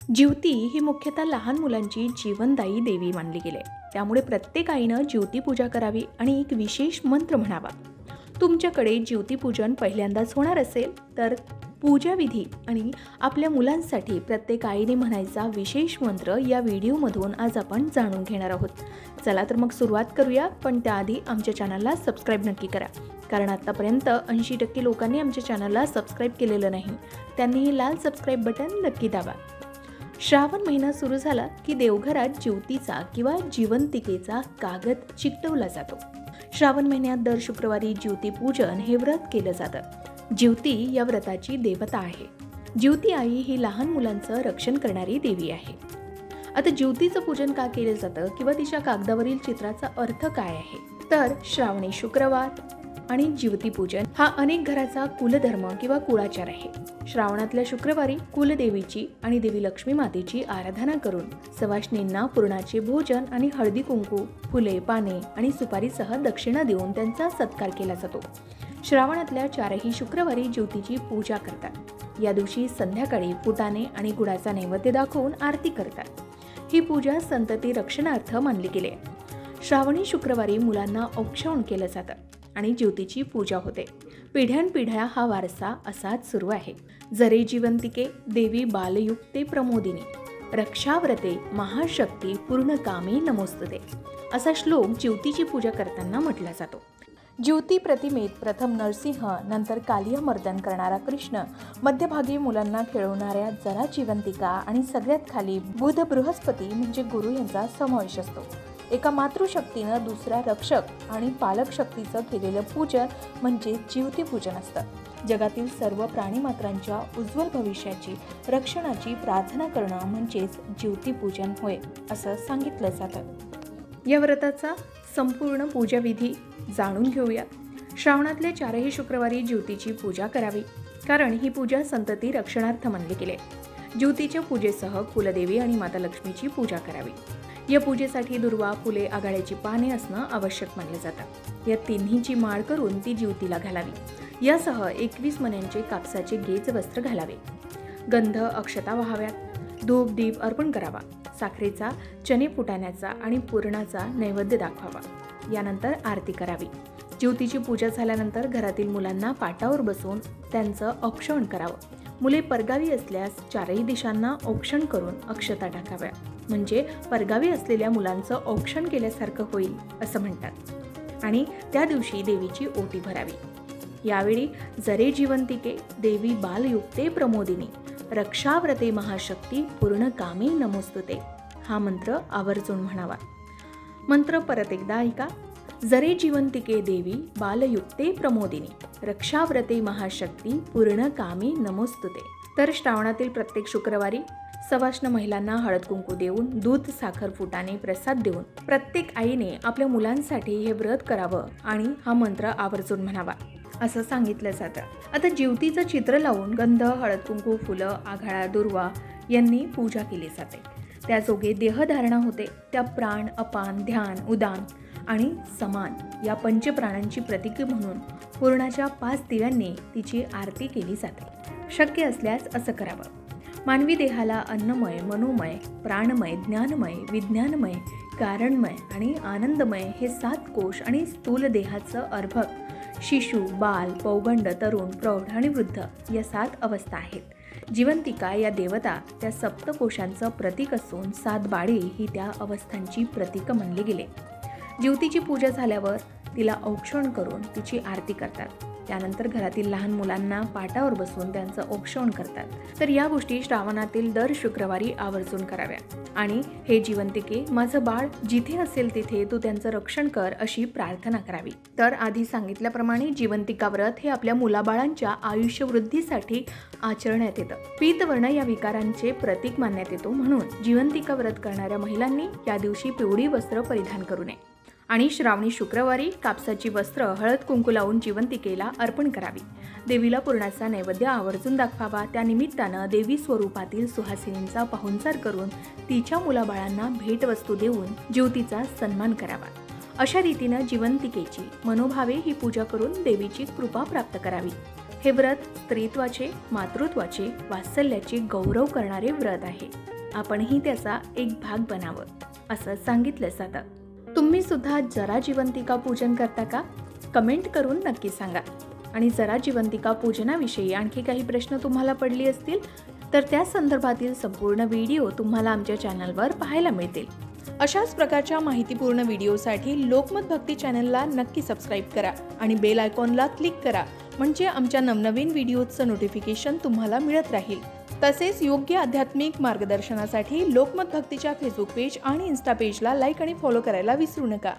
ज्योती ही मुख्यतः लहान मुलांची जीवनदायी देवी मानली गेली. त्यामुळे प्रत्येक आईनं ज्योती पूजा करावी आणि एक विशेष मंत्र म्हणावा. तुमच्याकडे ज्योतिपूजन पहिल्यांदाच होणार असेल तर पूजाविधी आणि आपल्या मुलांसाठी प्रत्येक आईने म्हणायचा विशेष मंत्र या व्हिडिओमधून आज आपण जाणून घेणार आहोत. चला तर मग सुरुवात करूया, पण त्याआधी आमच्या चॅनलला सबस्क्राईब नक्की करा, कारण आतापर्यंत 80% लोकांनी आमच्या चॅनलला सबस्क्राईब केलेलं नाही. त्यांनी हे लाल सबस्क्राईब बटन नक्की दाबा. श्रावण महिना सुरू झाला की देवघरात ज्योतीचा किंवा जिवंतिकेचा कागद चिकटवला जातो. श्रावण महिन्यात दर शुक्रवारी ज्योतिपूजन हे व्रत केलं जातं. ज्योती या व्रताची देवता आहे. ज्योती आई ही लहान मुलांचं रक्षण करणारी देवी आहे. आता ज्योतीचं पूजन का केलं जातं किंवा तिच्या कागदावरील चित्राचा अर्थ काय आहे, तर श्रावणी शुक्रवार आणि ज्योतिपूजन हा अनेक घराचा कुलधर्म किंवा कुळाचार आहे. श्रावणातल्या शुक्रवारी कुलदेवीची आणि देवी लक्ष्मी मातेची आराधना करून सवाष्णींना पुरणाचे भोजन आणि हळदी कुंकू, फुले, पाने आणि सुपारीसह दक्षिणा देऊन त्यांचा सत्कार केला जातो. श्रावणातल्या 4ही शुक्रवारी ज्योतीची पूजा करतात. या दिवशी संध्याकाळी फुटाणे आणि गुळाचा नैवेद्य दाखवून आरती करतात. ही पूजा संतती रक्षणार्थ मानली गेली आहे. श्रावणी शुक्रवारी मुलांना औक्षण केलं जातं आणि ज्योतीची पूजा होते. पिढ्यानपिढ्या हा वारसा असाच सुरू आहे. जरे जिवंतिके देवी बालयुक्ते प्रमोदिनी रक्षाव्रते महाशक्ती पूर्णकामी नमोस्तुते असा श्लोक ज्योतीची पूजा करताना म्हटला जातो. ज्योती प्रतिमेत प्रथम नरसिंह, नंतर कालियामर्दन करणारा कृष्ण, मध्यभागी मुलांना खेळवणाऱ्या जरा जिवंतिका आणि सगळ्यात खाली बुध बृहस्पती म्हणजे गुरु यांचा समावेश असतो. एका मातृशक्तीनं दुसऱ्या रक्षक आणि पालक शक्तीचं केलेलं पूजन म्हणजे ज्योतिपूजन असतं. जगातील सर्व प्राणीमात्रांच्या उज्ज्वल भविष्याची रक्षणाची प्रार्थना करणं म्हणजेच ज्योतिपूजन होय असं सांगितलं जातं. या व्रताचा संपूर्ण पूजाविधी जाणून घेऊया. श्रावणातल्या 4ही शुक्रवारी ज्योतीची पूजा करावी, कारण ही पूजा संतती रक्षणार्थ मानली गेली. ज्योतीच्या पूजेसह कुलदेवी आणि माता लक्ष्मीची पूजा करावी. या पूजेसाठी दुर्वा, फुले, आघाड्याची पाने असणं आवश्यक मानले जातं. या तिन्हीची माळ करून ती ज्योतीला घालावी. यासह 21 मण्यांचे कापसाचे गेज वस्त्र घालावे. गंध, अक्षता वाहाव्यात. धूप दीप अर्पण करावा. साखरेचा, चणे फुटाण्याचा आणि पुरणाचा नैवेद्य दाखवावा. यानंतर आरती करावी. ज्योतीची पूजा झाल्यानंतर घरातील मुलांना पाटावर बसवून त्यांचं औक्षण करावं. मुले परगावी असल्यास 4ही दिशांना औक्षण करून अक्षता टाकाव्या, म्हणजे परगावी असलेल्या मुलांचं औक्षण केल्यासारखं होईल असं म्हणतात. आणि त्या दिवशी देवीची ओटी भरावी. यावेळी जरे जिवंतिके देवी बालयुक्ते प्रमोदिनी रक्षाव्रते महाशक्ती पूर्णकामी नमोस्तुते हा मंत्र आवर्जून म्हणावा. मंत्र परत एकदा ऐका. जरे जिवंतिके देवी बालयुक्ते प्रमोदिनी रक्षाव्रते महाशक्ती पूर्णकामी नमोस्तुते. तर श्रावणातील प्रत्येक शुक्रवारी सवाष्ण महिलांना हळद कुंकू देऊन, दूध, साखर, फुटाणे प्रसाद देऊन प्रत्येक आईने आपल्या मुलांसाठी हे व्रत करावं आणि हा मंत्र आवर्जून म्हणावा असं सांगितलं जातं. आता ज्योतीचं चित्र लावून गंध, हळद कुंकू, फुलं, आघाडा, दुर्वा यांनी पूजा केली जाते. त्याजोगे देहधारणा होते. त्या प्राण, अपान, ध्यान, उदान आणि समान या पंचप्राणांची प्रतीके म्हणून पूर्णाच्या 5 दिव्यांनी तिची आरती केली जाते. शक्य असल्यास असं करावं. मानवी देहाला अन्नमय, मनोमय, प्राणमय, ज्ञानमय, विज्ञानमय, कारणमय आणि आनंदमय हे 7 कोश आणि स्थूल देहाचं अर्भक शिशु, बाल, पौगंड, तरुण, प्रौढ आणि वृद्ध या 7 अवस्था आहेत. जिवंतिका या देवता त्या सप्तकोशांचं प्रतीक असून 7 बाळी ही त्या अवस्थांची प्रतीक मानली गेली. ज्योतीची पूजा झाल्यावर तिला औक्षण करून तिची आरती करतात. त्यानंतर घरातील लहान मुलांना पाटावर बसवून त्यांचं औक्षण करतात. तर या गोष्टी श्रावणातील दर शुक्रवारी आवर्जून कराव्या. आणि हे जिवंतिके, माझं बाळ जिथे असेल तिथे तू त्यांचं रक्षण कर अशी प्रार्थना करावी. तर आधी सांगितल्याप्रमाणे जिवंतिका व्रत हे आपल्या मुलाबाळांच्या आयुष्यवृद्धीसाठी आचरण्यात येतं. पीतवर्ण या विकारांचे प्रतीक मानण्यात येतो. म्हणून जिवंतिका व्रत करणाऱ्या महिलांनी या दिवशी पिवळी वस्त्र परिधान करू नये आणि श्रावणी शुक्रवारी कापसाची वस्त्र हळद कुंकू लावून जिवंतिकेला अर्पण करावी. देवीला पुरणाचा नैवेद्य आवर्जून दाखवावा. त्या निमित्तानं देवी स्वरूपातील सुहासिनींचा पाहुणचार करून तिच्या मुलाबाळांना भेटवस्तू देऊन ज्योतीचा सन्मान करावा. अशा रीतीनं जिवंतिकेची मनोभावे ही पूजा करून देवीची कृपा प्राप्त करावी. हे व्रत स्त्रीत्वाचे, मातृत्वाचे, वात्सल्याचे गौरव करणारे व्रत आहे. आपणही त्याचा एक भाग बनावं असं सांगितलं जातं। तुम्ही सुद्धा जरा जिवंतिका पूजन करता का? कमेंट करून नक्की सांगा। आणि जरा जिवंतिका पूजनाविषयी आणखी काही प्रश्न तुम्हाला पडले असतील तर त्या संदर्भातील संपूर्ण व्हिडिओ तुम्हाला आमच्या चॅनलवर पाहायला मिळतील। अशाच प्रकारच्या माहितीपूर्ण व्हिडिओसाठी लोकमत भक्ती चॅनलला नक्की सबस्क्राईब करा आणि बेल आयकॉनला क्लिक करा, म्हणजे आमच्या नवनवीन व्हिडिओचं नोटिफिकेशन तुम्हाला मिळत राहील। तसेच योग्य आध्यात्मिक मार्गदर्शनासाठी लोकमत भक्तीच्या फेसबुक पेज आणि इन्स्टा पेजला लाईक आणि फॉलो करायला विसरू नका।